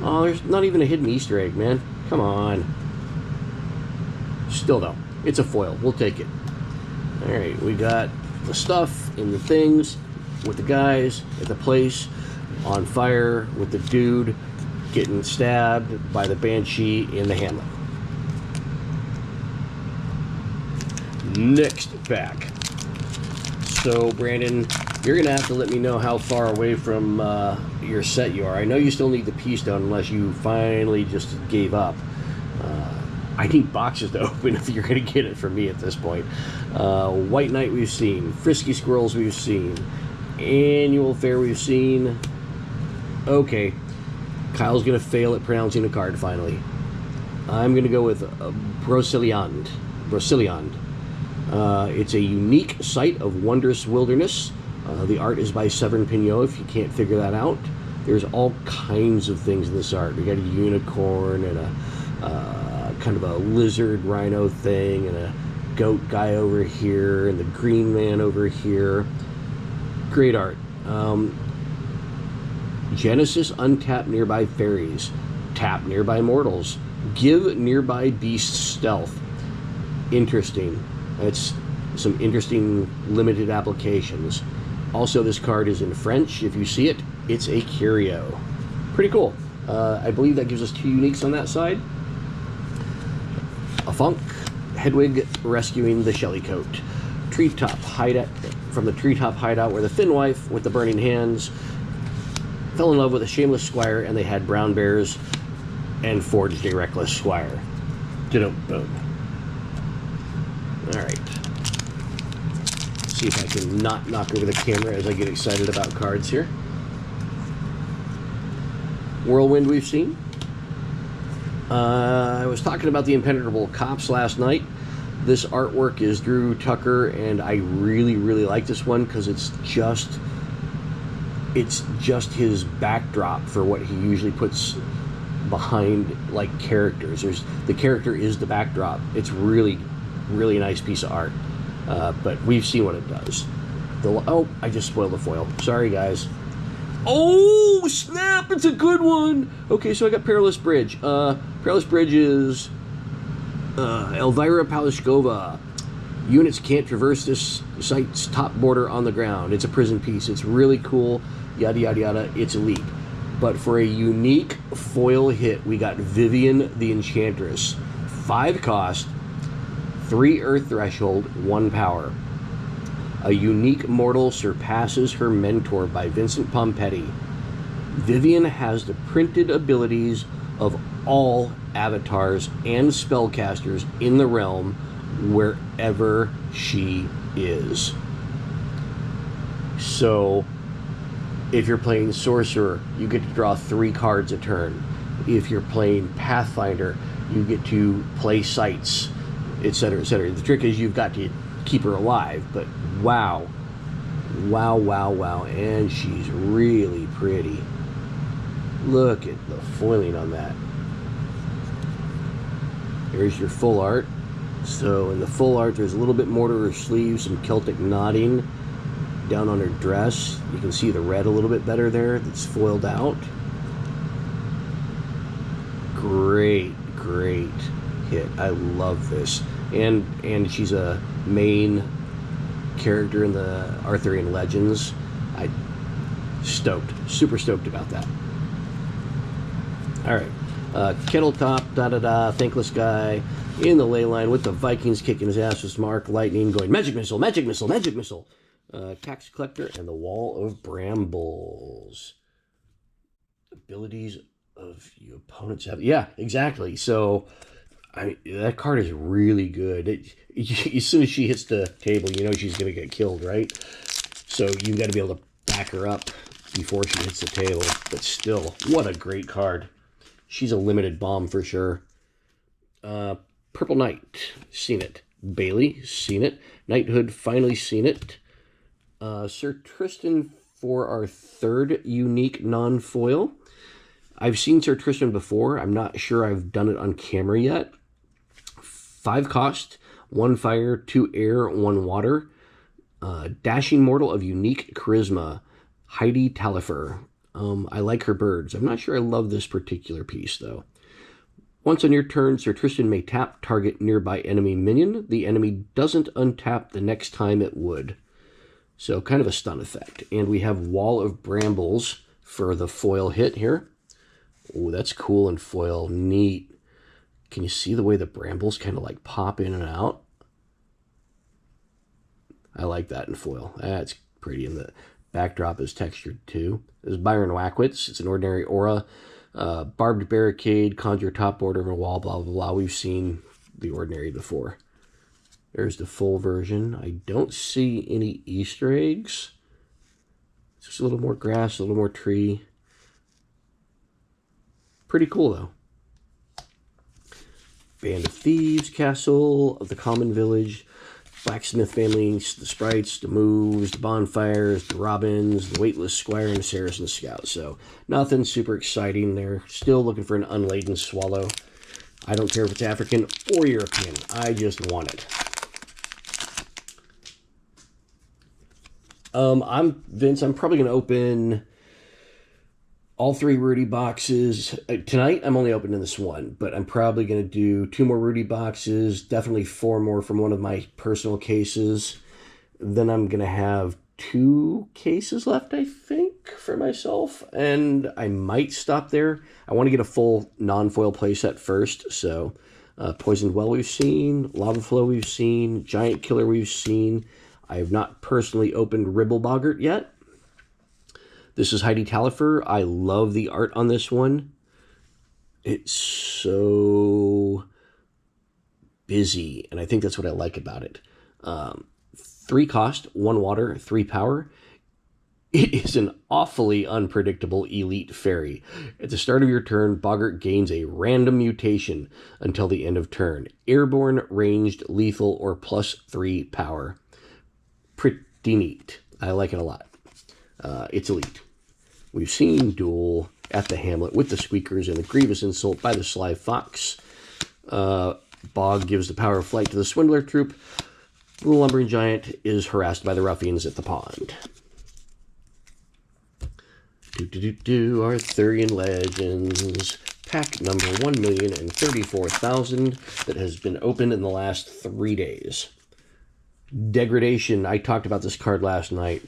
Speaker 1: Oh, there's not even a hidden Easter egg, man. Come on. Still though, it's a foil. We'll take it. Alright, we got the stuff in the things with the guys at the place on fire with the dude getting stabbed by the Banshee in the hamlet. Next pack. So, Brandon, you're going to have to let me know how far away from your set you are. I know you still need the piece down unless you finally just gave up. I need boxes to open if you're going to get it from me at this point. White Knight we've seen. Frisky Squirrels we've seen. Annual Fair we've seen. Okay. Kyle's going to fail at pronouncing the card finally. I'm going to go with Broceliande. Broceliande. It's a unique site of wondrous wilderness. The art is by Severn Pignot, if you can't figure that out. There's all kinds of things in this art. We got a unicorn and a kind of a lizard rhino thing and a goat guy over here and the green man over here. Great art. Genesis, untap nearby fairies. Tap nearby mortals. Give nearby beasts stealth. Interesting. That's some interesting limited applications. Also, this card is in French. If you see it, it's a curio. Pretty cool. I believe that gives us 2 uniques on that side. A Funk, Hedwig rescuing the Shellycoat. Treetop hideout, from the treetop hideout where the Finn wife with the burning hands fell in love with a shameless squire and they had brown bears and forged a reckless squire. Boom. Alright. See if I can not knock over the camera as I get excited about cards here. Whirlwind we've seen. I was talking about the Impenetrable Cops last night. This artwork is Drew Tucker, and I really like this one because it's just his backdrop for what he usually puts behind like characters. The character is the backdrop. It's really nice piece of art. But we've seen what it does. Oh, I just spoiled the foil. Sorry, guys. Oh, snap! It's a good one! Okay, so I got Perilous Bridge. Perilous Bridge is Elvira Palashkova. Units can't traverse this site's top border on the ground. It's a prison piece. It's really cool. Yada, yada, yada. It's elite. But for a unique foil hit, we got Vivian the Enchantress. 5 cost, 3 Earth Threshold, 1 power. A unique mortal surpasses her mentor by Vincent Pompetti. Vivian has the printed abilities of all avatars and spellcasters in the realm wherever she is. So, if you're playing Sorcerer, you get to draw 3 cards a turn. If you're playing Pathfinder, you get to play sites, etc., etc. The trick is you've got to keep her alive, but wow. And she's really pretty. Look at the foiling on that. Here's your full art. So in the full art, there's a little bit more to her sleeve, some Celtic knotting down on her dress. You can see the red a little bit better there that's foiled out. Great hit. I love this. And she's a main character in the Arrrthuuuuurrrrian Legends. Super stoked about that. Alright, Kettletop, Thankless Guy, in the ley line with the Vikings kicking his ass with Mark Lightning going, Magic Missile, Tax Collector, and the Wall of Brambles. Abilities of your opponents have... Yeah, exactly. So, that card is really good. As soon as she hits the table, you know she's going to get killed, right? So you've got to be able to back her up before she hits the table. But still, what a great card. She's a limited bomb for sure. Purple Knight, seen it. Bailey, seen it. Knighthood, finally seen it. Sir Tristan for our third unique non-foil. I've seen Sir Tristan before. I'm not sure I've done it on camera yet. 5 cost, 1 fire, 2 air, 1 water. Dashing Mortal of unique charisma, Arrrrthuuuuurrrrian. I like her birds. I'm not sure I love this particular piece, though. Once on your turn, Sir Tristan may tap target nearby enemy minion. The enemy doesn't untap the next time it would. So kind of a stun effect. And we have Wall of Brambles for the foil hit here. Oh, that's cool in foil. Neat. Can you see the way the brambles kind of like pop in and out? I like that in foil. That's pretty. And the backdrop is textured too. This is Byron Wackwitz. It's an ordinary aura. Barbed Barricade, conjure top border of a wall, blah, blah, blah. We've seen the ordinary before. There's the full version. I don't see any Easter eggs. It's just a little more grass, a little more tree. Pretty cool, though. Band of Thieves, Castle of the Common Village, Blacksmith family, the sprites, the moves, the bonfires, the robins, the weightless squire, and the Saracen scout. So nothing super exciting there. Still looking for an unladen swallow. I don't care if it's African or European. I just want it. I'm Vince. I'm probably going to open all 3 Rudy boxes. Tonight, I'm only opening this one, but I'm probably going to do 2 more Rudy boxes, definitely 4 more from one of my personal cases. Then I'm going to have 2 cases left, I think, for myself, and I might stop there. I want to get a full non-foil playset first, so Poisoned Well we've seen, Lava Flow we've seen, Giant Killer we've seen. I have not personally opened Ribble Boggart yet. This is Arrrrthuuuuurrrrian. I love the art on this one. It's so busy, and I think that's what I like about it. 3 cost, 1 water, 3 power. It is an awfully unpredictable elite fairy. At the start of your turn, Boggart gains a random mutation until the end of turn. Airborne, ranged, lethal, or +3 power. Pretty neat. I like it a lot. It's elite. We've seen Duel at the Hamlet with the Squeakers and the Grievous Insult by the Sly Fox. Bog gives the power of flight to the Swindler Troop. The Lumbering Giant is harassed by the ruffians at the pond. Arrrrthuuuuurrrrian Legends. Pack number 1,034,000 that has been opened in the last 3 days. Degradation. I talked about this card last night.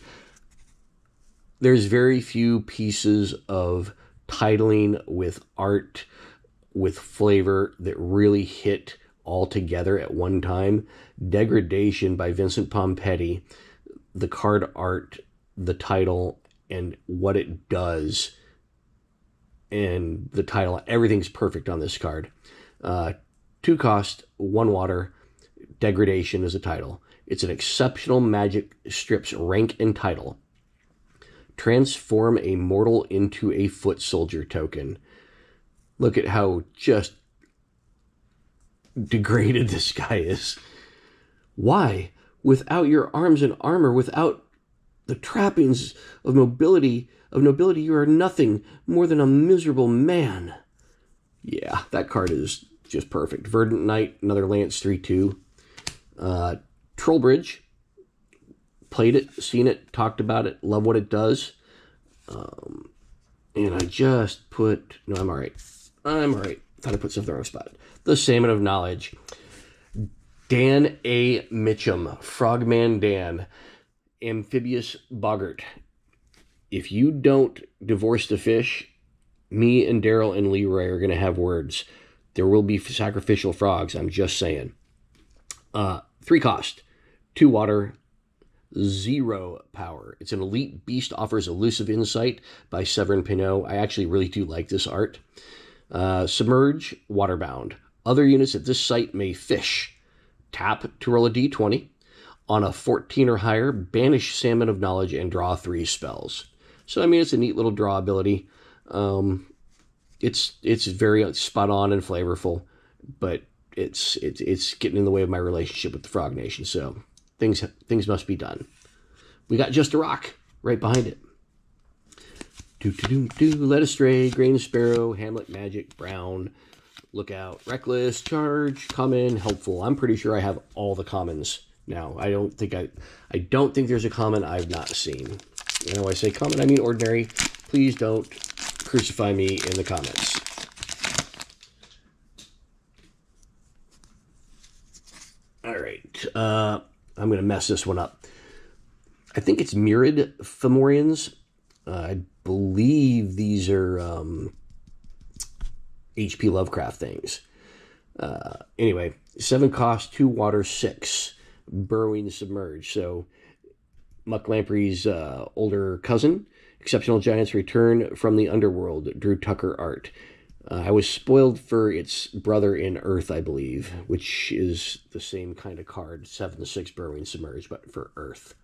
Speaker 1: There's very few pieces of titling with art, with flavor that really hit all together at one time. Degradation by Vincent Pompetti, the card art, the title, and what it does, and the title, everything's perfect on this card. 2 cost, 1 water, Degradation is a title. It's an exceptional magic, strips rank and title. Transform a mortal into a foot soldier token. Look at how just degraded this guy is. Why? Without your arms and armor, without the trappings of nobility, you are nothing more than a miserable man. Yeah, that card is just perfect. Verdant Knight, another Lance 3/2. Trollbridge. Played it, seen it, talked about it, love what it does. And I just put... No, I'm all right. Thought I put something in the wrong spot. The Salmon of Knowledge. Dan A. Mitchum. Frogman Dan. Amphibious Boggart. If you don't divorce the fish, me and Daryl and Leroy are going to have words. There will be sacrificial frogs, I'm just saying. 3 cost. 2 water, 0 power. It's an elite beast, offers elusive insight by Severin Pinot. I actually really do like this art. Submerge, waterbound. Other units at this site may fish. Tap to roll a d20. On a 14 or higher, banish Salmon of Knowledge and draw 3 spells. So, I mean, it's a neat little draw ability. It's very spot on and flavorful, but it's getting in the way of my relationship with the Frog Nation. So things must be done. We got Just a Rock right behind it. Led Astray, Grain Sparrow, Hamlet Magic, Brown, Lookout, Reckless, Charge, Common, Helpful. I'm pretty sure I have all the commons now. I don't think there's a common I've not seen. And when I say common, I mean ordinary. Please don't crucify me in the comments. All right. I'm going to mess this one up. I think it's Mirrid Fomorians. I believe these are H.P. Lovecraft things. Anyway, 7 cost, 2 water, 6. Burrowing Submerged. So, Muck Lamprey's older cousin. Exceptional Giants return from the underworld. Drew Tucker art. I was spoiled for its brother in Earth, I believe, which is the same kind of card. 7/6 Burrowing Submerged, but for Earth.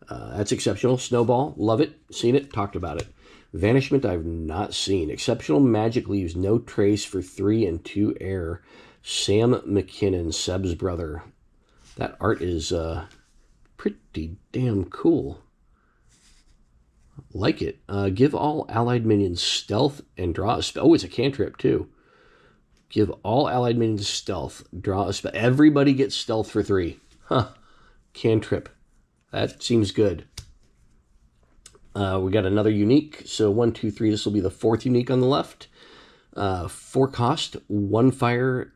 Speaker 1: That's exceptional. Snowball, love it. Seen it, talked about it. Vanishment, I've not seen. Exceptional Magic leaves no trace for 3 and 2 air. Sam McKinnon, Seb's brother. That art is pretty damn cool. Like it. Give all allied minions stealth and draw a spell. Oh, it's a cantrip too. Give all allied minions stealth. Draw a spell. Everybody gets stealth for 3. Huh. Cantrip. That seems good. We got another unique. So 1, 2, 3. This will be the 4th unique on the left. 4 cost, 1 fire,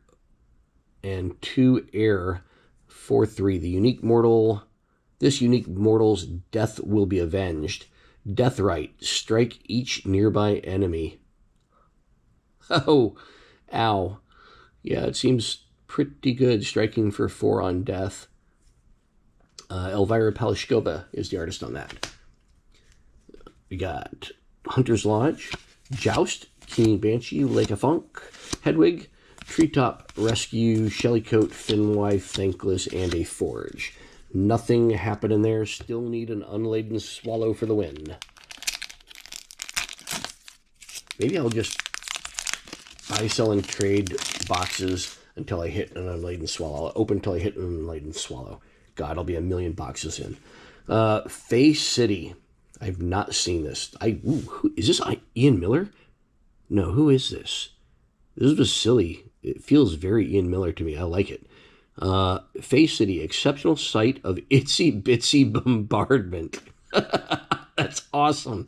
Speaker 1: and 2 air for 3. The unique mortal. This unique mortal's death will be avenged. Deathrite. Strike each nearby enemy. Oh, ow. Yeah, it seems pretty good. Striking for 4 on death. Elvira Palashkova is the artist on that. We got Hunter's Lodge, Joust, Keen Banshee, Lake of Funk, Hedwig, Treetop Rescue, Shellycoat, Finwife, Thankless, and a Forge. Nothing happening there. Still need an unladen swallow for the win. Maybe I'll just buy, sell, and trade boxes until I hit an unladen swallow. I'll open until I hit an unladen swallow. God, I'll be a million boxes in. Fay City. I've not seen this. Is this Ian Miller? No, who is this? This was silly. It feels very Ian Miller to me. I like it. Fay City, exceptional sight of itsy bitsy bombardment. That's awesome.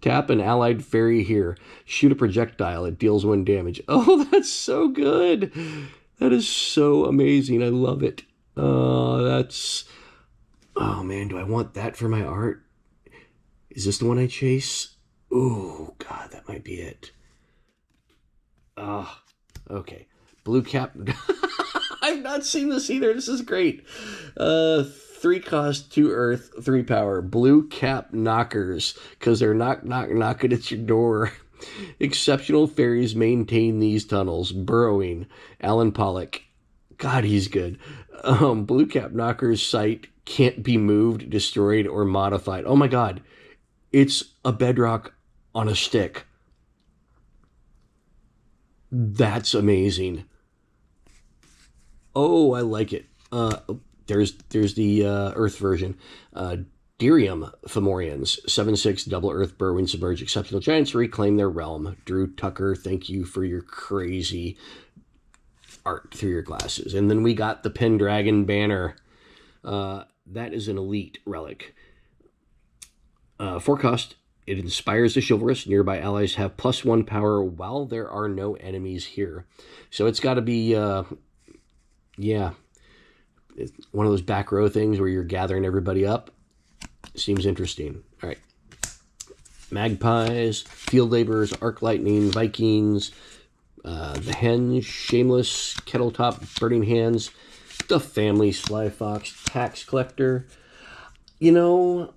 Speaker 1: Tap an allied fairy here. Shoot a projectile. It deals 1 damage. Oh, that's so good. That is so amazing. I love it. Oh man, do I want that for my art? Is this the one I chase? Oh God, that might be it. Okay. Blue cap. I've not seen this either. This is great. 3 cost, 2 earth, 3 power. Blue cap knockers, because they're knocking at your door. Exceptional fairies maintain these tunnels. Burrowing. Alan Pollock. God, he's good. Blue cap knockers site can't be moved, destroyed, or modified. Oh my God. It's a bedrock on a stick. That's amazing. Oh, I like it. There's the Earth version. Dirium Fomorians, 7/6 double Earth Burrowing Submerge. Exceptional Giants reclaim their realm. Drew Tucker, thank you for your crazy art through your glasses. And then we got the Pendragon banner. That is an elite relic. 4 cost. It inspires the chivalrous. Nearby allies have +1 power while there are no enemies here. So it's got to be, yeah, it's one of those back row things where you're gathering everybody up. Seems interesting. All right. Magpies, Field Laborers, Arc Lightning, Vikings, the Henge, Shameless, Kettletop, Burning Hands, the Family, Sly Fox, Tax Collector. You know,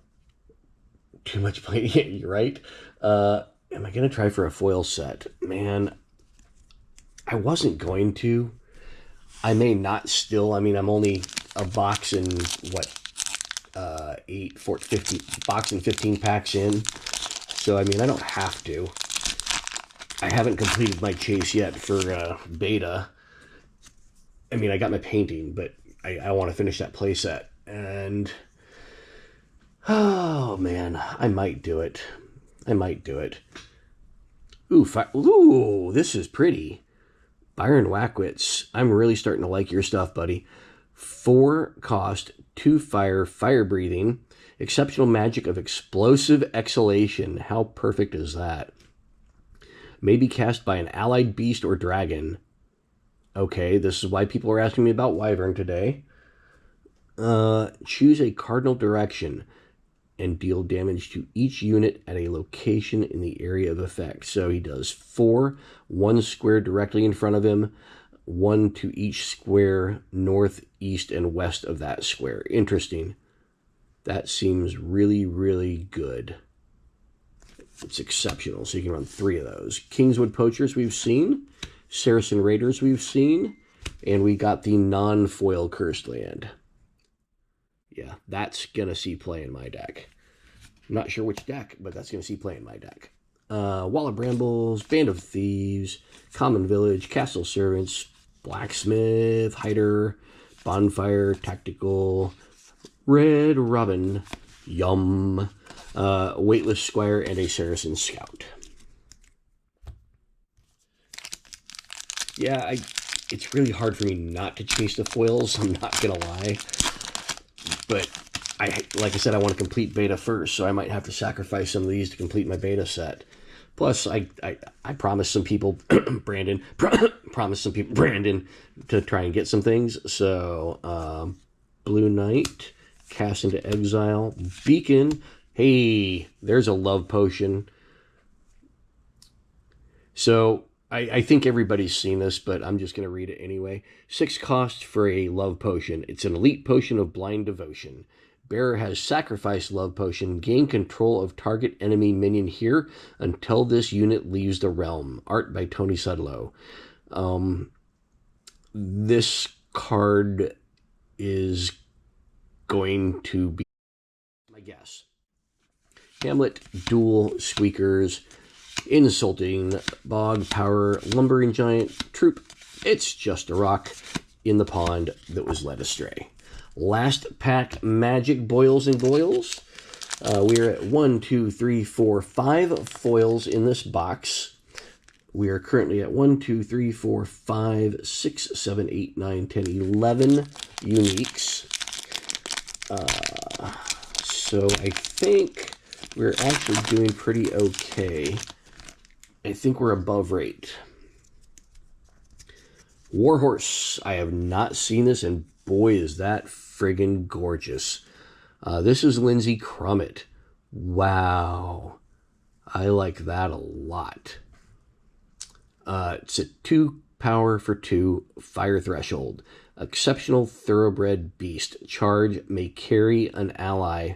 Speaker 1: too much play. Yeah, you're right. Am I going to try for a foil set? Man, I wasn't going to. I may not still. I mean, I'm only a box and what, 8, 14, 15 box and 15 packs in. So, I mean, I don't have to. I haven't completed my chase yet for beta. I mean, I got my painting, but I want to finish that playset. And, oh man, I might do it. I might do it. Ooh, ooh, this is pretty. Byron Wackwitz, I'm really starting to like your stuff, buddy. 4 cost, 2 fire, fire breathing, exceptional magic of explosive exhalation. How perfect is that? May be cast by an allied beast or dragon. Okay, this is why people are asking me about Wyvern today. Choose a cardinal direction and deal damage to each unit at a location in the area of effect. So he does 4, 1 square directly in front of him, 1 to each square north, east, and west of that square. Interesting. That seems really, really good. It's exceptional. So you can run 3 of those. Kingswood Poachers we've seen. Saracen Raiders we've seen. And we got the non-foil Cursed Land. Yeah, that's going to see play in my deck. I'm not sure which deck, but that's going to see play in my deck. Wall of Brambles, Band of Thieves, Common Village, Castle Servants, Blacksmith, Hider, Bonfire, Tactical, Red Robin, Yum, Weightless Squire, and a Saracen Scout. Yeah, it's really hard for me not to chase the foils, I'm not going to lie. But, like I said, I want to complete beta first, so I might have to sacrifice some of these to complete my beta set. Plus, I promised some people, Brandon, promised some people, Brandon, to try and get some things. So, Blue Knight, Cast into Exile, Beacon. Hey, there's a love potion. So, I think everybody's seen this, but I'm just going to read it anyway. 6 cost for a love potion. It's an elite potion of blind devotion. Bearer has sacrificed love potion. Gain control of target enemy minion here until this unit leaves the realm. Art by Tony Sudlow. This card is going to be my guess. Hamlet, Duel, Squeakers, Insulting, Bog, Power, Lumbering Giant, Troop. It's just a rock in the pond that was led astray. Last pack Magic Boils and Goils. We're at 1, 2, 3, 4, 5 foils in this box. We are currently at 1, 2, 3, 4, 5, 6, 7, 8, 9, 10, 11 uniques. So I think we're actually doing pretty okay. I think we're above rate. Warhorse. I have not seen this, and boy, is that friggin' gorgeous. This is Lindsay Crummett. Wow. I like that a lot. It's a 2 power for 2, fire threshold. Exceptional thoroughbred beast. Charge may carry an ally.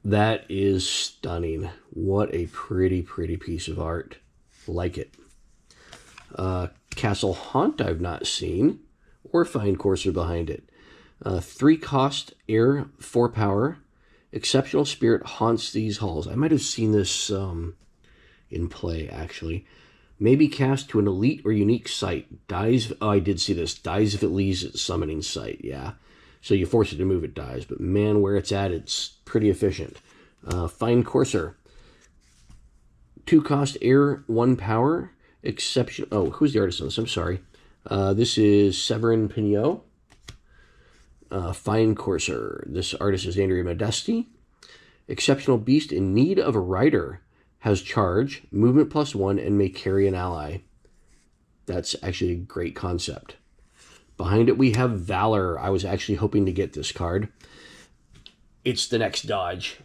Speaker 1: That is stunning. What a pretty, pretty piece of art. Like it. Castle Haunt I've not seen. Or Fine Courser behind it. 3 cost, air, 4 power. Exceptional spirit haunts these halls. I might have seen this in play, actually. Maybe cast to an elite or unique site. Dies. Oh, I did see this. Dies if it leaves its summoning site. Yeah. So you force it to move, it dies. But man, where it's at, it's pretty efficient. Fine Courser. 2 cost, air, 1 power. Exception. Oh, who's the artist on this? I'm sorry. This is Severin Pignot. Fine Courser. This artist is Andrea Modesti. Exceptional beast in need of a rider. Has charge, movement +1, and may carry an ally. That's actually a great concept. Behind it we have Valor. I was actually hoping to get this card. It's the next dodge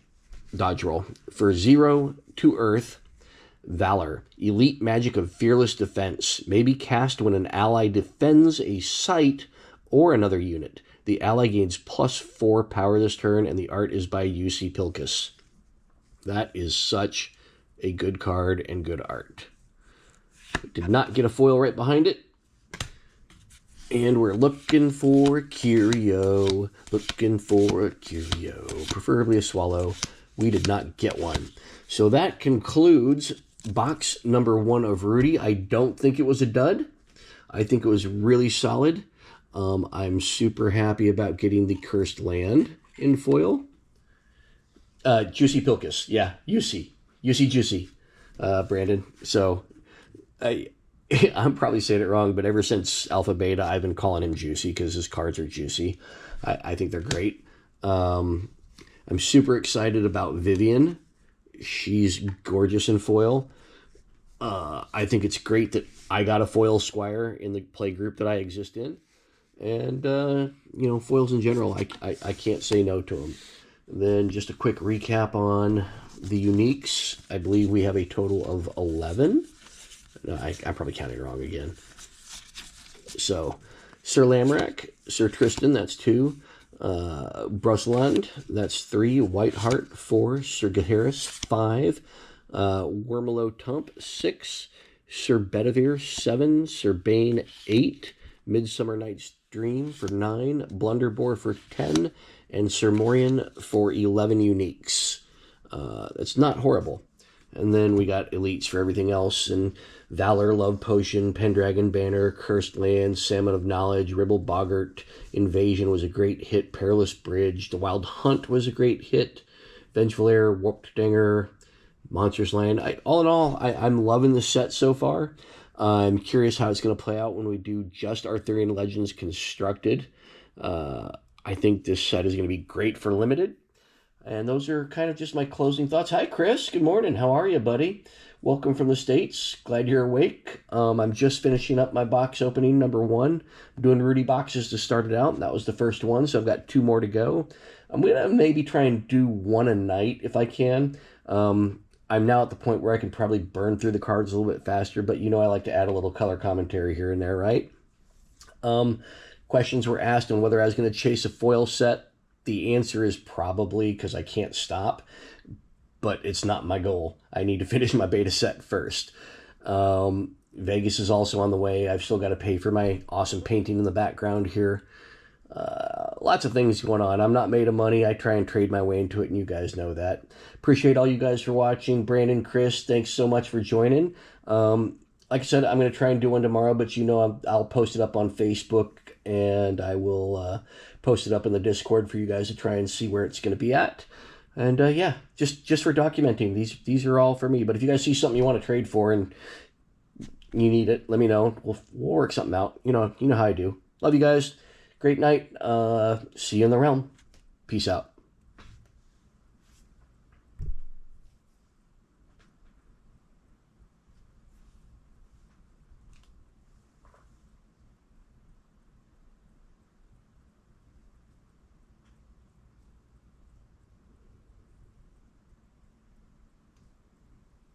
Speaker 1: roll. For 0 to Earth, Valor. Elite magic of fearless defense. May be cast when an ally defends a site or another unit. The ally gains +4 power this turn, and the art is by UC Pilkus. That is such a good card and good art. Did not get a foil right behind it. And we're looking for a curio. Looking for a curio. Preferably a swallow. We did not get one. So that concludes box number 1 of Rudy. I don't think it was a dud. I think it was really solid. I'm super happy about getting the Cursed Land in foil. Juicy Pilkus. Yeah, UC. UC Juicy, Brandon. So, I'm probably saying it wrong, but ever since Alpha Beta, I've been calling him Juicy because his cards are juicy. I think they're great. I'm super excited about Vivian. She's gorgeous in foil. I think it's great that I got a foil Squire in the play group that I exist in. And, you know, foils in general, I can't say no to them. Then just a quick recap on the uniques. I believe we have a total of 11. No, I'm probably counting wrong again. So, Sir Lamrack, Sir Tristan, that's 2. Brusland, that's 3. Whiteheart, 4. Sir Gaheris, 5. Wormelo Tump, 6. Sir Bedivere, 7. Sir Bane, 8. Midsummer Night's Dream for 9. Blunderbore for 10. And Sir Morian for 11 uniques. That's not horrible. And then we got elites for everything else. And Valor, Love Potion, Pendragon Banner, Cursed Land, Salmon of Knowledge, Ribble Boggart, Invasion was a great hit. Perilous Bridge, The Wild Hunt was a great hit. Vengeful Air, Warped Dinger, Monsters Land. All in all, I'm loving the set so far. I'm curious how it's going to play out when we do just Arrrthuuuuurrrrian Legends Constructed. I think this set is going to be great for Limited. And those are kind of just my closing thoughts. Hi, Chris. Good morning. How are you, buddy? Welcome from the States. Glad you're awake. I'm just finishing up my box opening number 1. I'm doing Rudy boxes to start it out. That was the first one, so I've got 2 more to go. I'm going to maybe try and do 1 a night if I can. I'm now at the point where I can probably burn through the cards a little bit faster, but you know I like to add a little color commentary here and there, right? Questions were asked on whether I was going to chase a foil set. The answer is probably, because I can't stop, but it's not my goal. I need to finish my beta set first. Vegas is also on the way. I've still got to pay for my awesome painting in the background here. Lots of things going on. I'm not made of money. I try and trade my way into it, and you guys know that. Appreciate all you guys for watching. Brandon, Chris, thanks so much for joining. Like I said, I'm going to try and do one tomorrow, but you know I'll post it up on Facebook, and I will post it up in the Discord for you guys to try and see where it's going to be at. And yeah, just for documenting. These are all for me. But if you guys see something you want to trade for and you need it, let me know. We'll work something out. You know how I do. Love you guys. Great night. See you in the realm. Peace out.